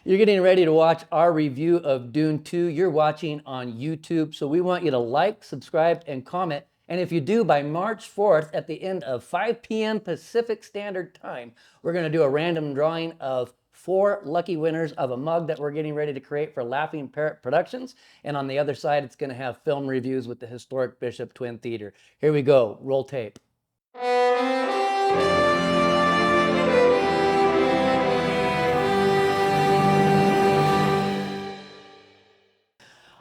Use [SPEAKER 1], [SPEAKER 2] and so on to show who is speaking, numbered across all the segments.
[SPEAKER 1] You're getting ready to watch our review of Dune 2. You're watching on YouTube, so we want you to like, subscribe, and comment. And if you do, by March 4th, at the end of 5 p.m. Pacific Standard Time, we're going to do a random drawing of 4 lucky winners of a mug that we're getting ready to create for Laughing Parrot Productions. And on the other side, it's going to have film reviews with the historic Bishop Twin Theater. Here we go. Roll tape.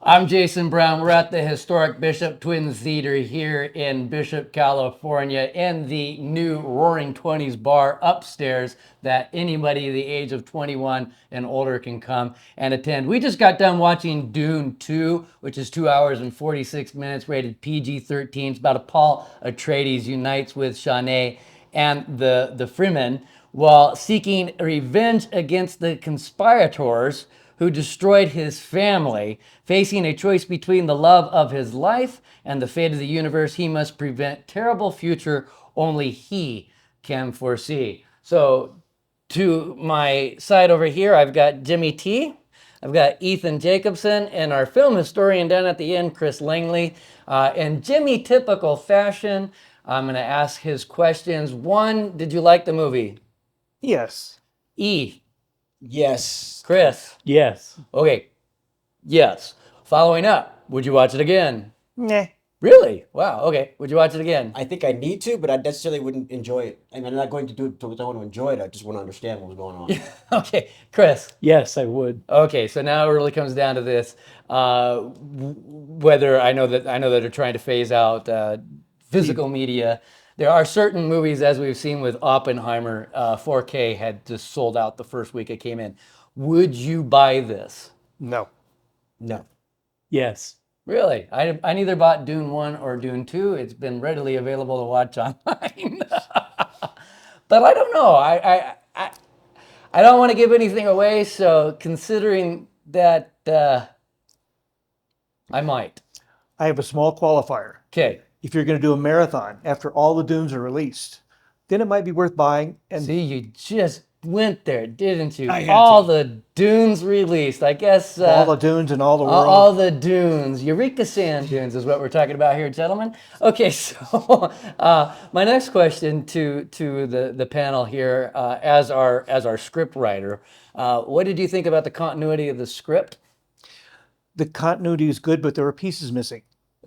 [SPEAKER 1] I'm Jason Brown. We're at the historic Bishop Twin Theater here in Bishop, California, in the new Roaring Twenties bar upstairs that anybody the age of 21 and older can come and attend. We just got done watching Dune 2, which is 2 hours and 46 minutes, rated PG-13. It's about Paul Atreides unites with Shanae and the Fremen while seeking revenge against the conspirators who destroyed his family. Facing a choice between the love of his life and the fate of the universe, he must prevent terrible future only he can foresee. So to my side over here, I've got Jimmy T. I've got Ethan Jacobson and our film historian down at the end, Chris Langley. In Jimmy typical fashion, I'm going to ask his questions. 1, did you like the movie?
[SPEAKER 2] Yes.
[SPEAKER 1] E.
[SPEAKER 3] Yes.
[SPEAKER 1] Chris.
[SPEAKER 2] Yes.
[SPEAKER 1] Okay. Yes. Following up, would you watch it again?
[SPEAKER 2] Nah.
[SPEAKER 1] Really? Wow. Okay. Would you watch it again?
[SPEAKER 3] I think I need to, but I necessarily wouldn't enjoy it. I mean, I'm not going to do it because I want to enjoy it. I just want to understand what was going on.
[SPEAKER 1] Okay. Chris.
[SPEAKER 2] Yes, I would.
[SPEAKER 1] Okay. So now it really comes down to this: whether I know that they're trying to phase out physical media. There are certain movies, as we've seen with Oppenheimer, 4K had just sold out the first week it came in. Would you buy this?
[SPEAKER 2] No.
[SPEAKER 3] No.
[SPEAKER 2] Yes.
[SPEAKER 1] Really? I neither bought Dune 1 or Dune 2. It's been readily available to watch online. But I don't know. I don't want to give anything away, so considering that I might.
[SPEAKER 2] I have a small qualifier.
[SPEAKER 1] Okay.
[SPEAKER 2] If you're going to do a marathon after all the Dunes are released, then it might be worth buying. And
[SPEAKER 1] See, you just went there, didn't you?
[SPEAKER 2] I had
[SPEAKER 1] All
[SPEAKER 2] to.
[SPEAKER 1] the Dunes released. I guess
[SPEAKER 2] all the Dunes and all the world.
[SPEAKER 1] all the Dunes. Eureka Sand Dunes is what we're talking about here, gentlemen. Okay, so my next question to the panel here, as our script writer, what did you think about the continuity of the script?
[SPEAKER 2] The continuity is good, but there were pieces missing.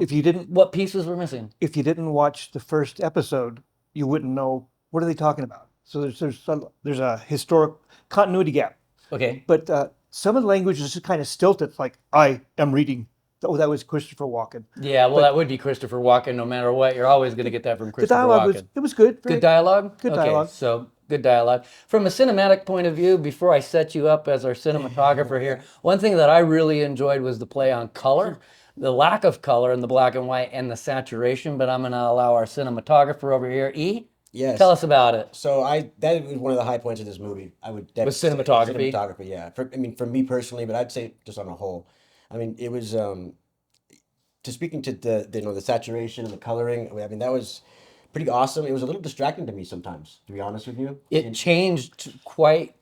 [SPEAKER 2] If you didn't
[SPEAKER 1] What pieces were missing?
[SPEAKER 2] watch the first episode, you wouldn't know what are they talking about. So there's a historic continuity gap.
[SPEAKER 1] Okay.
[SPEAKER 2] But some of the language is just kind of stilted. Like I am reading. Oh, that was Christopher Walken.
[SPEAKER 1] Yeah, well, that would be Christopher Walken no matter what. You're always going to get that from
[SPEAKER 2] The
[SPEAKER 1] Christopher
[SPEAKER 2] dialogue
[SPEAKER 1] Walken.
[SPEAKER 2] was good.
[SPEAKER 1] Good dialogue?
[SPEAKER 2] Good
[SPEAKER 1] Okay,
[SPEAKER 2] dialogue.
[SPEAKER 1] so good dialogue. From a cinematic point of view, before I set you up as our cinematographer here, one thing that I really enjoyed was the play on color, the lack of color in the black and white and the saturation, but I'm going to allow our cinematographer over here, E.
[SPEAKER 3] Yes.
[SPEAKER 1] Tell us about it.
[SPEAKER 3] So that was one of the high points of this movie. I would definitely say
[SPEAKER 1] cinematography?
[SPEAKER 3] cinematography, yeah. For me personally, but I'd say just on a whole. I mean, it was to speaking to the saturation and the coloring. I mean, that was pretty awesome. It was a little distracting to me sometimes, to be honest with you.
[SPEAKER 1] It changed quite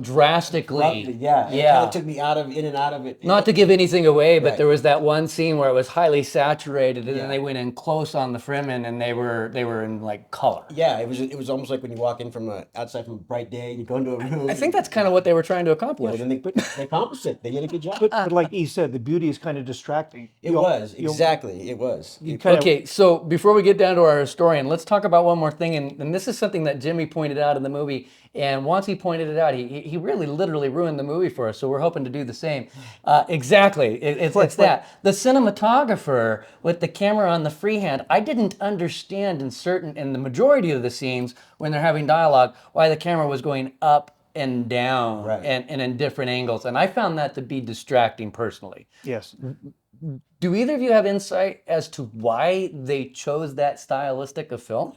[SPEAKER 1] drastically.
[SPEAKER 3] Abruptly, yeah. It
[SPEAKER 1] Yeah.
[SPEAKER 3] kind of took me in and out of it.
[SPEAKER 1] Not to give anything away, but
[SPEAKER 3] Right.
[SPEAKER 1] there was that one scene where it was highly saturated, and
[SPEAKER 3] Yeah.
[SPEAKER 1] then they went in close on the Fremen, and they were in like color.
[SPEAKER 3] Yeah, it was almost like when you walk in from outside from a bright day, you go into a room.
[SPEAKER 1] I think that's kind of what they were trying to accomplish.
[SPEAKER 3] then they accomplished it. They did a good job.
[SPEAKER 2] But like E said, the beauty is kind of distracting.
[SPEAKER 3] It was exactly. It was.
[SPEAKER 1] Okay, so before we get down to our historian, let's talk about one more thing, and this is something that Jimmy pointed out in the movie. And once he pointed it out, he really literally ruined the movie for us. So we're hoping to do the same. Exactly, it's that the cinematographer with the camera on the freehand. I didn't understand in the majority of the scenes when they're having dialogue why the camera was going up and down
[SPEAKER 3] Right.
[SPEAKER 1] and in different angles, and I found that to be distracting personally.
[SPEAKER 2] Yes.
[SPEAKER 1] Do either of you have insight as to why they chose that stylistic of film?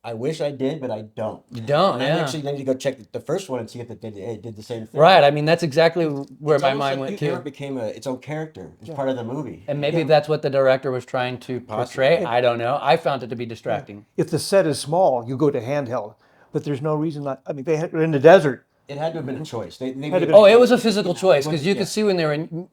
[SPEAKER 3] I wish I did, but I don't.
[SPEAKER 1] You don't,
[SPEAKER 3] And I
[SPEAKER 1] yeah.
[SPEAKER 3] actually need to go check the first one and see if it did the same thing.
[SPEAKER 1] Right, I mean, that's exactly where
[SPEAKER 3] It's
[SPEAKER 1] my
[SPEAKER 3] almost
[SPEAKER 1] mind
[SPEAKER 3] like
[SPEAKER 1] went
[SPEAKER 3] Hugh Grant
[SPEAKER 1] to.
[SPEAKER 3] became its own character. It's part of the movie.
[SPEAKER 1] And maybe that's what the director was trying to portray. I don't know. I found it to be distracting.
[SPEAKER 2] If the set is small, you go to handheld. But there's no reason not. I mean, they're in the desert.
[SPEAKER 3] It had to have been a choice. They
[SPEAKER 2] Had to
[SPEAKER 3] made
[SPEAKER 2] be-
[SPEAKER 1] Oh, it was a physical choice because you
[SPEAKER 3] Yeah.
[SPEAKER 1] could see when they were in.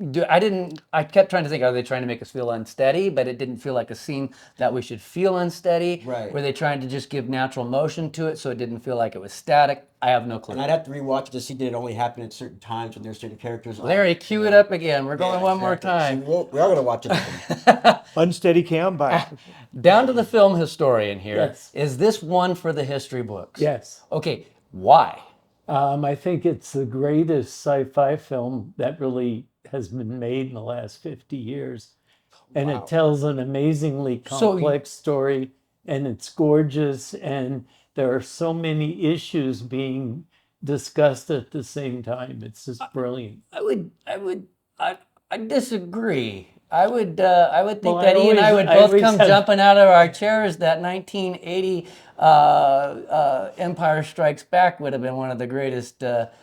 [SPEAKER 1] I kept trying to think, are they trying to make us feel unsteady? But it didn't feel like a scene that we should feel unsteady.
[SPEAKER 3] Right.
[SPEAKER 1] Were they trying to just give natural motion to it so it didn't feel like it was static? I have no clue.
[SPEAKER 3] And I'd have to rewatch it to see did it only happen at certain times when there's certain characters. on.
[SPEAKER 1] Larry, cue it up again. We're going
[SPEAKER 3] Yeah,
[SPEAKER 1] one more
[SPEAKER 3] exactly.
[SPEAKER 1] time.
[SPEAKER 3] So we are going to watch it again.
[SPEAKER 2] Unsteady cam by.
[SPEAKER 1] Down to the film historian here.
[SPEAKER 4] Yes.
[SPEAKER 1] Is this one for the history books?
[SPEAKER 4] Yes.
[SPEAKER 1] Okay, why?
[SPEAKER 4] I think it's the greatest sci-fi film that really has been made in the last 50 years. And
[SPEAKER 3] Wow.
[SPEAKER 4] it tells an amazingly
[SPEAKER 1] So
[SPEAKER 4] complex story, and it's gorgeous, and there are so many issues being discussed at the same time. It's just brilliant.
[SPEAKER 1] I disagree. I would think
[SPEAKER 4] Well,
[SPEAKER 1] that
[SPEAKER 4] I
[SPEAKER 1] Ian and I
[SPEAKER 4] always-
[SPEAKER 1] would
[SPEAKER 4] I
[SPEAKER 1] both
[SPEAKER 4] always
[SPEAKER 1] come
[SPEAKER 4] have-
[SPEAKER 1] jumping out of our chairs that 1980 Empire Strikes Back would have been one of the greatest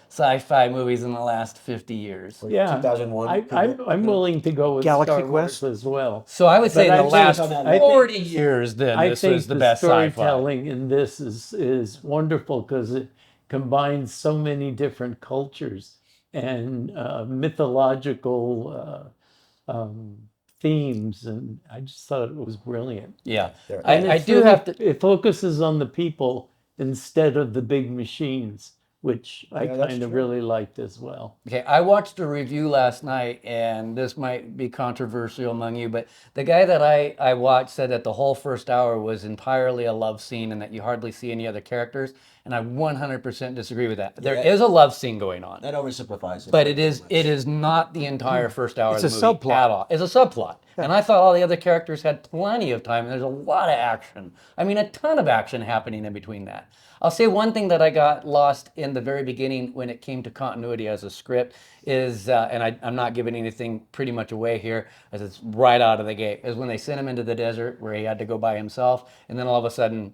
[SPEAKER 1] sci-fi movies in the last 50 years.
[SPEAKER 4] Yeah,
[SPEAKER 3] 2001.
[SPEAKER 4] I'm willing to go with
[SPEAKER 2] Galaxy
[SPEAKER 4] Star
[SPEAKER 2] Quest?
[SPEAKER 4] Wars as well.
[SPEAKER 1] So I would say
[SPEAKER 4] But
[SPEAKER 1] in
[SPEAKER 4] I
[SPEAKER 1] the
[SPEAKER 4] think-
[SPEAKER 1] last
[SPEAKER 4] I think-
[SPEAKER 1] 40 years, then
[SPEAKER 4] I
[SPEAKER 1] this
[SPEAKER 4] think
[SPEAKER 1] was the best sci-fi.
[SPEAKER 4] storytelling in this is wonderful because it combines so many different cultures and mythological themes, and I just thought it was brilliant.
[SPEAKER 1] Yeah,
[SPEAKER 3] There-
[SPEAKER 1] I
[SPEAKER 4] It's
[SPEAKER 1] do
[SPEAKER 4] really-
[SPEAKER 1] have to.
[SPEAKER 4] It focuses on the people instead of the big machines, which I
[SPEAKER 3] Yeah, that's
[SPEAKER 4] kind of
[SPEAKER 3] true.
[SPEAKER 4] really liked as well.
[SPEAKER 1] Okay, I watched a review last night, and this might be controversial among you, but the guy that I watched said that the whole first hour was entirely a love scene and that you hardly see any other characters, and I 100% disagree with that. There
[SPEAKER 3] Yeah.
[SPEAKER 1] is a love scene going on,
[SPEAKER 3] That oversimplifies it.
[SPEAKER 1] but it is not the entire first hour
[SPEAKER 2] It's
[SPEAKER 1] of the
[SPEAKER 2] a
[SPEAKER 1] movie
[SPEAKER 2] subplot.
[SPEAKER 1] at all. It's a subplot. And I thought all the other characters had plenty of time, and there's a lot of action. I mean, a ton of action happening in between that. I'll say one thing that I got lost in the very beginning when it came to continuity as a script is, and I'm not giving anything pretty much away here, as it's right out of the gate, is when they sent him into the desert where he had to go by himself, and then all of a sudden,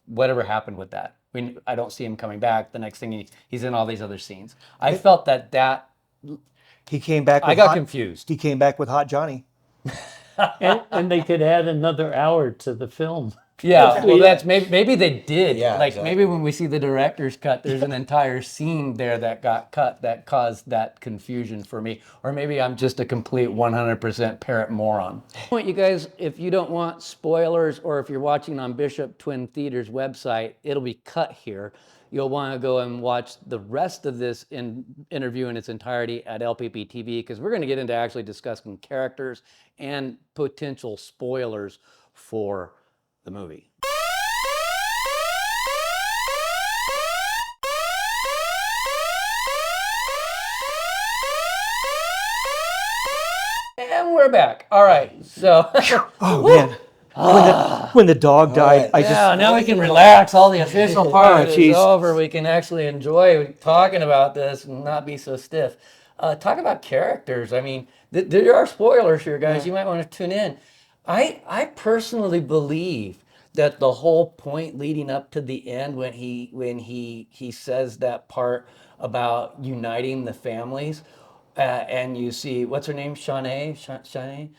[SPEAKER 1] whatever happened with that. I don't see him coming back. The next thing he's in all these other scenes. I felt that
[SPEAKER 2] He came back. With
[SPEAKER 1] I got
[SPEAKER 2] hot,
[SPEAKER 1] confused.
[SPEAKER 2] He came back with Hot Johnny.
[SPEAKER 4] And they could add another hour to the film.
[SPEAKER 1] Yeah, well, that's maybe they did.
[SPEAKER 3] Yeah,
[SPEAKER 1] like
[SPEAKER 3] exactly.
[SPEAKER 1] maybe when we see the director's cut, there's an entire scene there that got cut that caused that confusion for me. Or maybe I'm just a complete 100% parrot moron. I want you guys, if you don't want spoilers, or if you're watching on Bishop Twin Theater's website, it'll be cut here. You'll want to go and watch the rest of this interview in its entirety at LPP TV, because we're going to get into actually discussing characters and potential spoilers for the movie. And we're back. All right, so
[SPEAKER 2] Oh man, when the dog died, I just
[SPEAKER 1] yeah, now we can relax. All the official part is
[SPEAKER 2] jeez.
[SPEAKER 1] over. We can actually enjoy talking about this and not be so stiff. Talk about characters. I mean, there are spoilers here, guys. You might want to tune in. I personally believe that the whole point leading up to the end, when he says that part about uniting the families, and you see what's her name, Shanae.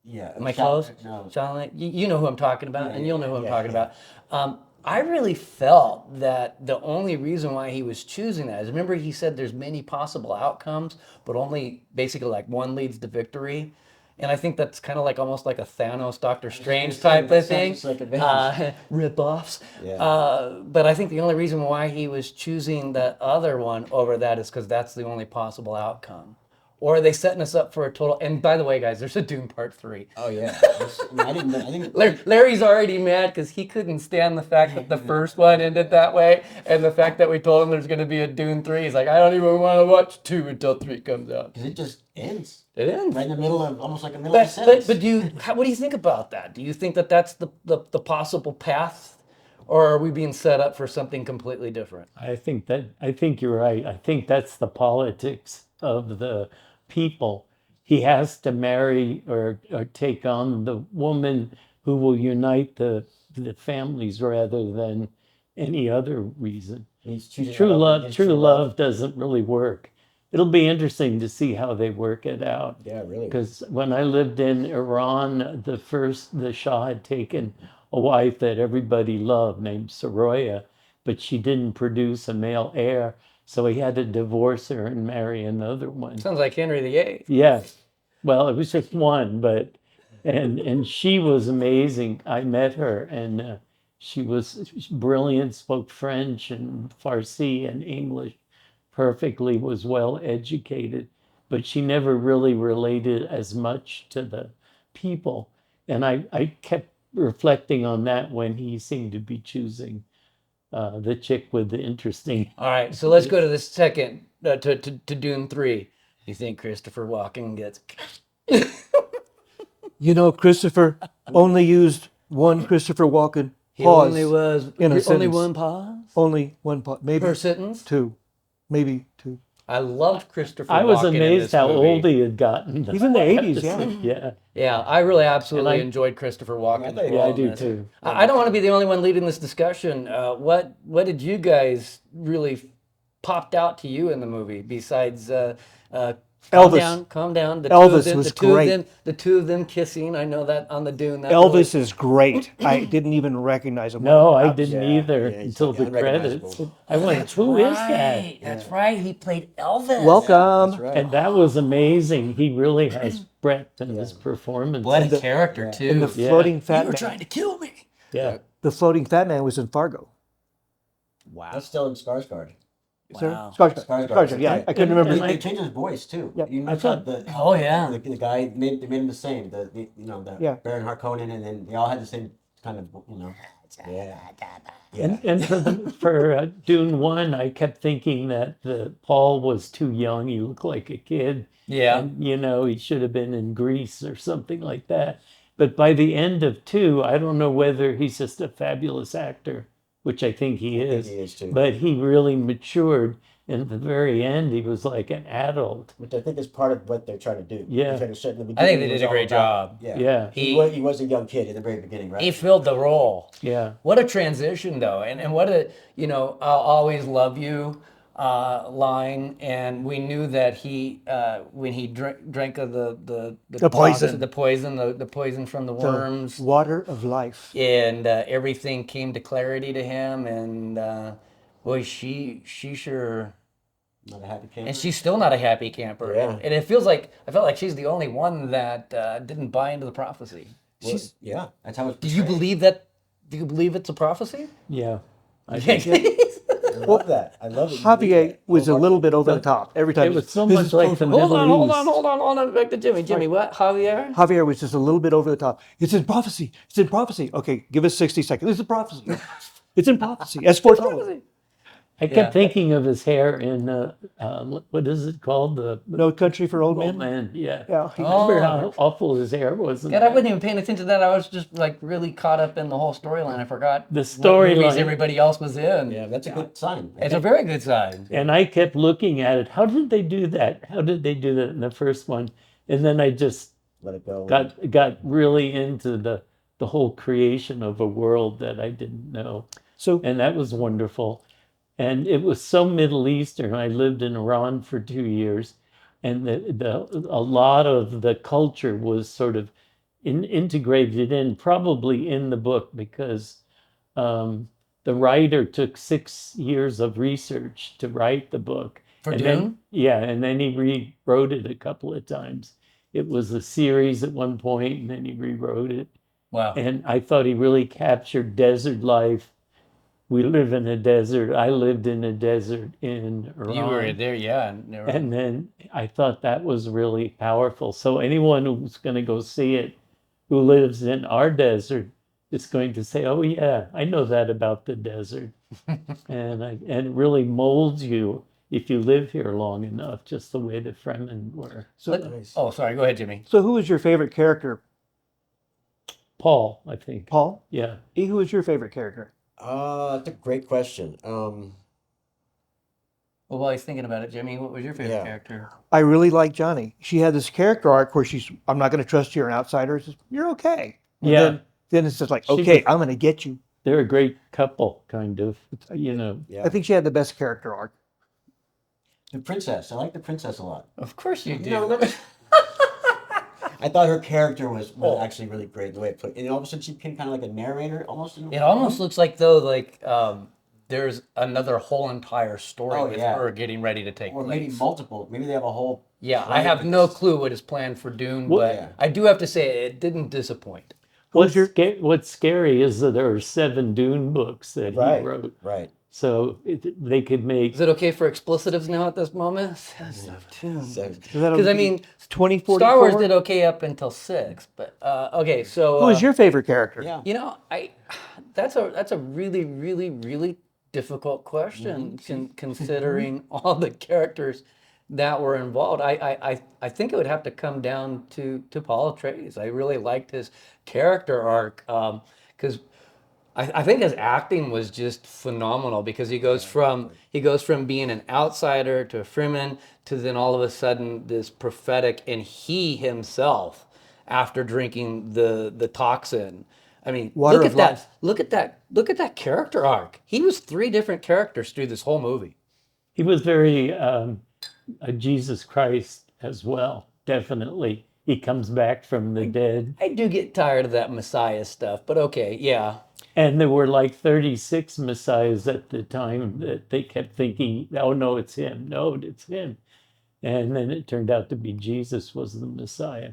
[SPEAKER 3] Yeah.
[SPEAKER 1] Am I close?
[SPEAKER 3] No.
[SPEAKER 1] Charlotte, you know who I'm talking about, and you'll know who I'm
[SPEAKER 3] yeah,
[SPEAKER 1] talking
[SPEAKER 3] yeah.
[SPEAKER 1] about. I really felt that the only reason why he was choosing that is, remember he said there's many possible outcomes, but only basically like one leads to victory. And I think that's kind of like almost like a Thanos, Doctor Strange type of thing.
[SPEAKER 3] Sounds like Avengers.
[SPEAKER 1] Rip-offs.
[SPEAKER 3] Yeah.
[SPEAKER 1] But I think the only reason why he was choosing the other one over that is because that's the only possible outcome. Or are they setting us up for a total? And by the way, guys, there's a Dune Part 3.
[SPEAKER 3] Oh yeah. I didn't. I think.
[SPEAKER 1] Larry's already mad because he couldn't stand the fact that the first one ended that way, and the fact that we told him there's going to be a Dune 3. He's like, I don't even want to watch 2 until 3 comes out.
[SPEAKER 3] Because it just ends
[SPEAKER 1] It ends.
[SPEAKER 3] right in the middle of, almost like a middle of a
[SPEAKER 1] But
[SPEAKER 3] sentence.
[SPEAKER 1] what do you think about that? Do you think that that's the possible path, or are we being set up for something completely different?
[SPEAKER 4] I think you're right. I think that's the politics of the people. He has to marry or take on the woman who will unite the families rather than any other reason.
[SPEAKER 3] He's choosing
[SPEAKER 4] True
[SPEAKER 3] that over
[SPEAKER 4] love,
[SPEAKER 3] against
[SPEAKER 4] true love doesn't really work. It'll be interesting to see how they work it out.
[SPEAKER 3] Yeah, really.
[SPEAKER 4] Because when I lived in Iran, the Shah had taken a wife that everybody loved named Soroya, but she didn't produce a male heir. So he had to divorce her and marry another one.
[SPEAKER 1] Sounds like Henry VIII.
[SPEAKER 4] Yeah. Well, it was just one, but and she was amazing. I met her, and she was brilliant, spoke French and Farsi and English perfectly, was well educated, but she never really related as much to the people. And I kept reflecting on that when he seemed to be choosing the chick with the interesting.
[SPEAKER 1] All right, so let's go to the second, to Dune 3. You think Christopher Walken gets...
[SPEAKER 2] You know, Christopher only used one Christopher Walken
[SPEAKER 1] He
[SPEAKER 2] pause.
[SPEAKER 1] only was...
[SPEAKER 2] in a
[SPEAKER 1] only
[SPEAKER 2] sentence.
[SPEAKER 1] one pause
[SPEAKER 2] Only one pause. Maybe
[SPEAKER 1] per sentence?
[SPEAKER 2] two. Maybe two.
[SPEAKER 1] I loved Christopher
[SPEAKER 4] I was
[SPEAKER 1] Walken in
[SPEAKER 4] amazed
[SPEAKER 1] this
[SPEAKER 4] how
[SPEAKER 1] movie.
[SPEAKER 4] old he had gotten.
[SPEAKER 2] Even the 80s, yeah.
[SPEAKER 4] Yeah.
[SPEAKER 1] Yeah, I really absolutely
[SPEAKER 4] And I-
[SPEAKER 1] enjoyed Christopher Walken.
[SPEAKER 3] Yeah,
[SPEAKER 4] Yeah, I
[SPEAKER 1] in
[SPEAKER 4] do
[SPEAKER 1] this.
[SPEAKER 4] too.
[SPEAKER 1] I don't want to be the only one leading this discussion. What did you guys really popped out to you in the movie besides
[SPEAKER 2] Elvis.
[SPEAKER 1] Calm down. The
[SPEAKER 2] Elvis
[SPEAKER 1] two of them,
[SPEAKER 2] was
[SPEAKER 1] the two
[SPEAKER 2] great.
[SPEAKER 1] Of them, the two of them kissing. I know that on the Dune. That
[SPEAKER 2] Elvis is great. I didn't even recognize him.
[SPEAKER 4] No, I didn't
[SPEAKER 3] Yeah,
[SPEAKER 4] either
[SPEAKER 3] yeah, he's
[SPEAKER 4] until the
[SPEAKER 3] unrecognizable.
[SPEAKER 4] credits. I went, who is that?
[SPEAKER 1] That's right. He played Elvis.
[SPEAKER 2] Welcome.
[SPEAKER 3] That's right.
[SPEAKER 4] And that was amazing. He really has breadth in his performance.
[SPEAKER 1] What a character too.
[SPEAKER 2] And the
[SPEAKER 4] Yeah.
[SPEAKER 2] floating fat
[SPEAKER 1] You were
[SPEAKER 2] man.
[SPEAKER 1] trying to kill me.
[SPEAKER 4] Yeah.
[SPEAKER 2] The floating fat man was in Fargo.
[SPEAKER 1] Wow.
[SPEAKER 3] That's still in Skarsgård.
[SPEAKER 2] Sir?
[SPEAKER 1] Wow.
[SPEAKER 2] Skarsgård, yeah. I couldn't remember.
[SPEAKER 4] And
[SPEAKER 3] They changed his voice too.
[SPEAKER 2] Yep.
[SPEAKER 3] You
[SPEAKER 4] I
[SPEAKER 3] notice
[SPEAKER 4] thought-
[SPEAKER 3] the
[SPEAKER 1] Oh yeah.
[SPEAKER 3] the guy they made him the same. The
[SPEAKER 2] Yeah.
[SPEAKER 3] Baron Harkonnen, and then they all had the same kind of Yeah.
[SPEAKER 4] And for Dune 1, I kept thinking that Paul was too young. He looked like a kid.
[SPEAKER 1] Yeah.
[SPEAKER 4] And, he should have been in Greece or something like that. But by the end of 2, I don't know whether he's just a fabulous actor, which I think he is.
[SPEAKER 3] he is too.
[SPEAKER 4] But he really matured. And at the very end, he was like an adult.
[SPEAKER 3] Which I think is part of what they're trying to do.
[SPEAKER 4] Yeah.
[SPEAKER 3] They're trying to set in the
[SPEAKER 1] I think
[SPEAKER 3] beginning
[SPEAKER 1] they
[SPEAKER 3] it
[SPEAKER 1] did
[SPEAKER 3] was
[SPEAKER 1] a
[SPEAKER 3] all
[SPEAKER 1] great
[SPEAKER 3] about-
[SPEAKER 1] job.
[SPEAKER 3] Yeah.
[SPEAKER 4] Yeah.
[SPEAKER 3] He was a young kid in the very beginning, right?
[SPEAKER 1] He filled the role.
[SPEAKER 4] Yeah.
[SPEAKER 1] What a transition, though, and what a I'll always love you line. And we knew that he when he drank of the
[SPEAKER 2] poison.
[SPEAKER 1] the poison from the worms,
[SPEAKER 2] Water of life.
[SPEAKER 1] and everything came to clarity to him. And boy, she sure.
[SPEAKER 3] Not a happy camper.
[SPEAKER 1] And she's still not a happy camper.
[SPEAKER 3] Yeah.
[SPEAKER 1] And I felt like she's the only one that didn't buy into the prophecy.
[SPEAKER 3] Well, yeah, that's how it's
[SPEAKER 1] Do you believe that? Do you believe it's a prophecy?
[SPEAKER 4] Yeah. I
[SPEAKER 1] Yeah.
[SPEAKER 4] think
[SPEAKER 3] I love that. I love it.
[SPEAKER 2] Javier was a little bit over the top every time.
[SPEAKER 4] it was so
[SPEAKER 2] This
[SPEAKER 4] much
[SPEAKER 2] is
[SPEAKER 4] like
[SPEAKER 2] so-
[SPEAKER 4] the Middle East.
[SPEAKER 1] hold on. Back to Jimmy. Jimmy, what? Javier?
[SPEAKER 2] Javier was just a little bit over the top. It's in prophecy. It's in prophecy. Okay, give us 60 seconds. It's in prophecy. It's in prophecy. As foretold.
[SPEAKER 4] I kept
[SPEAKER 1] Yeah.
[SPEAKER 4] thinking of his hair in what is it called? The
[SPEAKER 2] No country for old
[SPEAKER 4] Old
[SPEAKER 2] men.
[SPEAKER 4] Man. Yeah.
[SPEAKER 2] Yeah.
[SPEAKER 4] Remember how awful his hair was? in
[SPEAKER 1] God, I
[SPEAKER 4] that?
[SPEAKER 1] wasn't even paying attention to that. I was just like really caught up in the whole storyline. I forgot
[SPEAKER 4] The
[SPEAKER 1] what movies
[SPEAKER 4] storyline.
[SPEAKER 1] everybody else was in.
[SPEAKER 3] Yeah, that's a good sign.
[SPEAKER 1] It's a very good sign.
[SPEAKER 4] And I kept looking at it. How did they do that? How did they do that in the first one? And then I just
[SPEAKER 3] Let it go.
[SPEAKER 4] got really into the whole creation of a world that I didn't know.
[SPEAKER 2] So
[SPEAKER 4] And that was wonderful. And it was so Middle Eastern. I lived in Iran for 2 years, and a lot of the culture was sort of integrated in, probably in the book, because the writer took 6 years of research to write the book.
[SPEAKER 1] For
[SPEAKER 4] And
[SPEAKER 1] Dune?
[SPEAKER 4] then, yeah, and then he rewrote it a couple of times. It was a series at one point, and then he rewrote it.
[SPEAKER 1] Wow.
[SPEAKER 4] And I thought he really captured desert life. We live in a desert. I lived in a desert in Iran.
[SPEAKER 1] You were there, yeah.
[SPEAKER 4] And then I thought that was really powerful. So anyone who's going to go see it, who lives in our desert, is going to say, "Oh yeah, I know that about the desert," and it really molds you if you live here long enough, just the way the Fremen were.
[SPEAKER 1] Oh, sorry. Go ahead, Jimmy.
[SPEAKER 2] so who was your favorite character?
[SPEAKER 4] Paul, I think.
[SPEAKER 2] Paul?
[SPEAKER 4] Yeah.
[SPEAKER 2] E, who was your favorite character?
[SPEAKER 3] That's a great question.
[SPEAKER 1] Well, while he's thinking about it, Jimmy, what was your favorite
[SPEAKER 3] Yeah.
[SPEAKER 1] character?
[SPEAKER 2] I really like Johnny. She had this character arc where I'm not going to trust you, you're an outsider. It's just, you're okay. And
[SPEAKER 4] Yeah.
[SPEAKER 2] Then it's just like,
[SPEAKER 4] She
[SPEAKER 2] okay,
[SPEAKER 4] was-
[SPEAKER 2] I'm going to get you.
[SPEAKER 4] They're a great couple, kind of.
[SPEAKER 3] Yeah.
[SPEAKER 2] I think she had the best character arc.
[SPEAKER 3] The princess. I like the princess a lot.
[SPEAKER 1] Of course you do.
[SPEAKER 3] I thought her character was actually really great the way it put. And all of a sudden she became kind of like a narrator, almost. In a
[SPEAKER 1] It almost looks like though, like there's another whole entire story
[SPEAKER 3] Oh,
[SPEAKER 1] with
[SPEAKER 3] yeah.
[SPEAKER 1] her getting ready to take
[SPEAKER 3] Or
[SPEAKER 1] place.
[SPEAKER 3] maybe multiple. Maybe they have a whole.
[SPEAKER 1] Yeah, I
[SPEAKER 3] planet
[SPEAKER 1] have
[SPEAKER 3] with
[SPEAKER 1] no
[SPEAKER 3] this.
[SPEAKER 1] clue what is planned for Dune,
[SPEAKER 4] Well,
[SPEAKER 1] but
[SPEAKER 3] yeah.
[SPEAKER 1] I do have to say it didn't disappoint.
[SPEAKER 4] What's scary is that there are 7 Dune books that he
[SPEAKER 3] Right.
[SPEAKER 4] wrote.
[SPEAKER 3] Right.
[SPEAKER 4] So they could make.
[SPEAKER 1] Is it okay for explicitives now at this moment? Because
[SPEAKER 3] So,
[SPEAKER 1] I mean,
[SPEAKER 2] 2044.
[SPEAKER 1] Star Wars did okay up until 6, but okay. So
[SPEAKER 2] Who is your favorite character?
[SPEAKER 3] yeah.
[SPEAKER 1] You know, that's a really, really, really difficult question considering all the characters that were involved. I think it would have to come down to Paul Atreides. I really liked his character arc because I think his acting was just phenomenal because he goes from being an outsider to a Freeman to then all of a sudden this prophetic, and he himself after drinking the toxin. I mean,
[SPEAKER 2] Water
[SPEAKER 1] look
[SPEAKER 2] of
[SPEAKER 1] at that!
[SPEAKER 2] life.
[SPEAKER 1] Look at that character arc. He was 3 different characters through this whole movie.
[SPEAKER 4] He was very a Jesus Christ as well. Definitely, he comes back from the dead,
[SPEAKER 1] I do get tired of that Messiah stuff, but okay, yeah.
[SPEAKER 4] and there were like 36 messiahs at the time that they kept thinking, "Oh no, it's him. No, it's him," and then it turned out to be Jesus was the Messiah.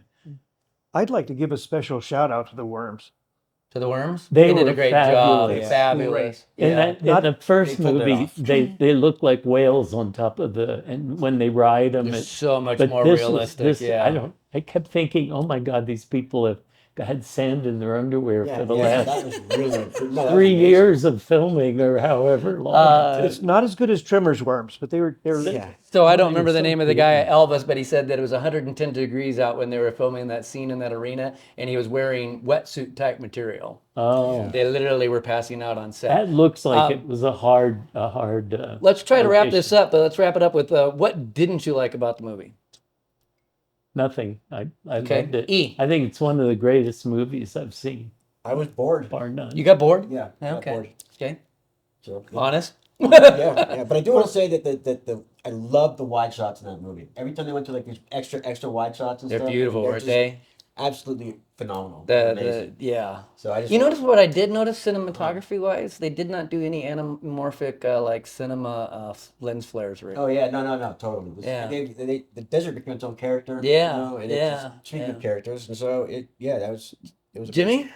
[SPEAKER 2] I'd like to give a special shout out to the worms.
[SPEAKER 1] To the worms,
[SPEAKER 4] They
[SPEAKER 1] did
[SPEAKER 4] were
[SPEAKER 1] a great job.
[SPEAKER 4] fabulous.
[SPEAKER 1] Fabulous.
[SPEAKER 4] In
[SPEAKER 1] Yeah.
[SPEAKER 4] that, in the first
[SPEAKER 3] they pulled it
[SPEAKER 4] movie,
[SPEAKER 3] off.
[SPEAKER 4] they look like whales on top of and when they ride them,
[SPEAKER 1] It's so much
[SPEAKER 4] but
[SPEAKER 1] more
[SPEAKER 4] this
[SPEAKER 1] realistic.
[SPEAKER 4] Was, this,
[SPEAKER 1] yeah.
[SPEAKER 4] I kept thinking, oh my God, these people have had sand in their underwear
[SPEAKER 3] Yeah.
[SPEAKER 4] for the
[SPEAKER 3] Yeah.
[SPEAKER 4] last
[SPEAKER 3] That was really. No, that was
[SPEAKER 4] 3
[SPEAKER 3] amazing.
[SPEAKER 4] years of filming or however long.
[SPEAKER 2] It's not as good as Trimmer's worms, but they were
[SPEAKER 3] Yeah.
[SPEAKER 1] So I don't remember the
[SPEAKER 4] so
[SPEAKER 1] name of the guy, Elvis, but he said that it was 110 degrees out when they were filming that scene in that arena, and he was wearing wetsuit type material.
[SPEAKER 4] Oh,
[SPEAKER 1] They literally were passing out on set.
[SPEAKER 4] that looks like it was a hard.
[SPEAKER 1] Let's try to wrap
[SPEAKER 4] location.
[SPEAKER 1] this up, but let's wrap it up with what didn't you like about the movie?
[SPEAKER 4] Nothing. I
[SPEAKER 1] Okay.
[SPEAKER 4] loved it.
[SPEAKER 1] E.
[SPEAKER 4] I think it's one of the greatest movies I've seen,
[SPEAKER 3] I was bored.
[SPEAKER 4] bar none.
[SPEAKER 1] You got bored?
[SPEAKER 3] Yeah. I got
[SPEAKER 1] Okay.
[SPEAKER 3] bored.
[SPEAKER 1] Okay.
[SPEAKER 3] So, yeah.
[SPEAKER 1] Honest?
[SPEAKER 3] Yeah. But I do want to say that I love the wide shots in that movie. Every time they went to like these extra wide shots and
[SPEAKER 1] They're
[SPEAKER 3] stuff,
[SPEAKER 1] beautiful,
[SPEAKER 3] they're
[SPEAKER 1] aren't
[SPEAKER 3] just
[SPEAKER 1] they?
[SPEAKER 3] Absolutely phenomenal.
[SPEAKER 1] The
[SPEAKER 3] Amazing.
[SPEAKER 1] yeah.
[SPEAKER 3] So I just
[SPEAKER 1] You notice what I did notice cinematography wise? They did not do any anamorphic like cinema lens flares. Right?
[SPEAKER 3] Oh yeah, no, totally.
[SPEAKER 1] Yeah.
[SPEAKER 3] The desert became its own character.
[SPEAKER 1] Yeah,
[SPEAKER 3] You know, and
[SPEAKER 1] yeah,
[SPEAKER 3] speaking
[SPEAKER 1] yeah.
[SPEAKER 3] of characters, and so it was.
[SPEAKER 1] Jimmy?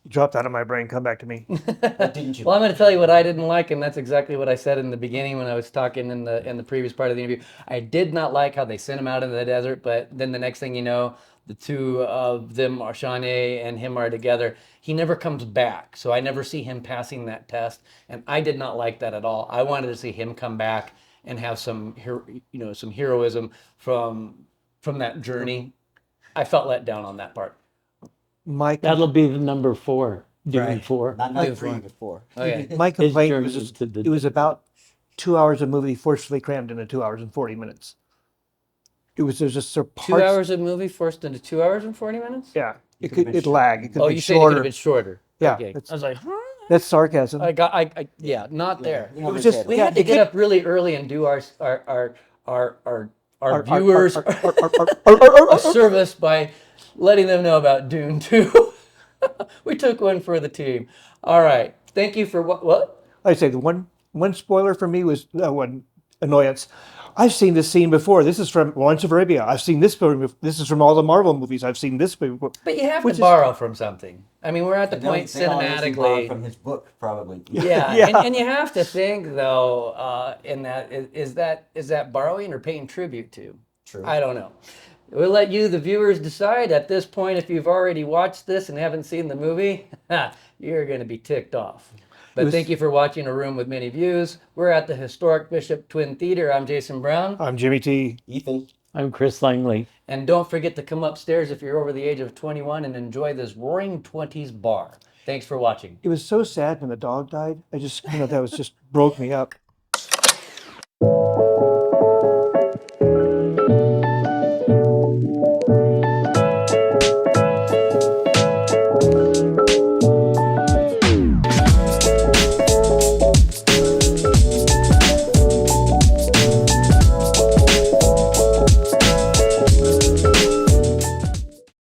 [SPEAKER 2] dropped out of my brain. Come back to me.
[SPEAKER 3] What didn't you?
[SPEAKER 1] Well, I'm going to tell you what I didn't like, and that's exactly what I said in the beginning when I was talking in the previous part of the interview. I did not like how they sent him out into the desert, but then the next thing you know, the two of them, Arshane and him, are together. He never comes back, so I never see him passing that test, and I did not like that at all. I wanted to see him come back and have some heroism from that journey. I felt let down on that part.
[SPEAKER 2] My
[SPEAKER 4] That'll be the number 4, Dune
[SPEAKER 3] Right.
[SPEAKER 4] 4.
[SPEAKER 3] Not
[SPEAKER 1] Dune
[SPEAKER 3] 3,
[SPEAKER 1] four.
[SPEAKER 3] but 4.
[SPEAKER 1] Okay.
[SPEAKER 2] my complaint
[SPEAKER 4] journey
[SPEAKER 2] was just,
[SPEAKER 4] into the
[SPEAKER 2] it was about 2 hours of movie forcefully crammed into 2 hours and 40 minutes. There's just sort of
[SPEAKER 1] 2
[SPEAKER 2] parts.
[SPEAKER 1] hours of movie forced into 2 hours and 40 minutes?
[SPEAKER 2] Yeah, it
[SPEAKER 3] could've
[SPEAKER 2] could
[SPEAKER 3] been
[SPEAKER 2] it lag. It could
[SPEAKER 1] Oh,
[SPEAKER 2] be
[SPEAKER 1] you said it could
[SPEAKER 2] shorter.
[SPEAKER 1] have been shorter.
[SPEAKER 2] Yeah,
[SPEAKER 1] Okay.
[SPEAKER 2] that's-
[SPEAKER 1] I was like, huh?
[SPEAKER 2] That's sarcasm.
[SPEAKER 1] Yeah, not there.
[SPEAKER 3] You know,
[SPEAKER 2] It was
[SPEAKER 3] they
[SPEAKER 2] just-
[SPEAKER 3] said,
[SPEAKER 1] We
[SPEAKER 2] Yeah,
[SPEAKER 1] had to
[SPEAKER 2] they
[SPEAKER 1] get
[SPEAKER 2] could-
[SPEAKER 1] up really early and do our viewers
[SPEAKER 2] Our-
[SPEAKER 1] a service by letting them know about Dune 2. We took one for the team. All right. Thank you for what?
[SPEAKER 2] I'd say the one spoiler for me was one annoyance. I've seen this scene before. This is from Lawrence of Arabia. I've seen this movie. This is from all the Marvel movies. I've seen this before.
[SPEAKER 1] But you have
[SPEAKER 2] Which
[SPEAKER 1] to
[SPEAKER 2] is-
[SPEAKER 1] borrow from something. I mean, we're at the
[SPEAKER 3] they
[SPEAKER 1] point
[SPEAKER 3] all obviously borrowed
[SPEAKER 1] cinematically.
[SPEAKER 3] from his book, probably.
[SPEAKER 1] Yeah,
[SPEAKER 2] Yeah.
[SPEAKER 1] And you have to think though, in that is that borrowing or paying tribute to?
[SPEAKER 3] True.
[SPEAKER 1] I don't know. We'll let you, the viewers, decide at this point. If you've already watched this and haven't seen the movie, you're going to be ticked off. But thank you for watching A Room with Many Views. We're at the historic Bishop Twin Theater. I'm Jason Brown.
[SPEAKER 2] I'm Jimmy T.
[SPEAKER 3] Ethan.
[SPEAKER 4] I'm Chris Langley.
[SPEAKER 1] And don't forget to come upstairs if you're over the age of 21 and enjoy this Roaring Twenties bar. Thanks for watching.
[SPEAKER 2] It was so sad when the dog died. I just, that was just broke me up.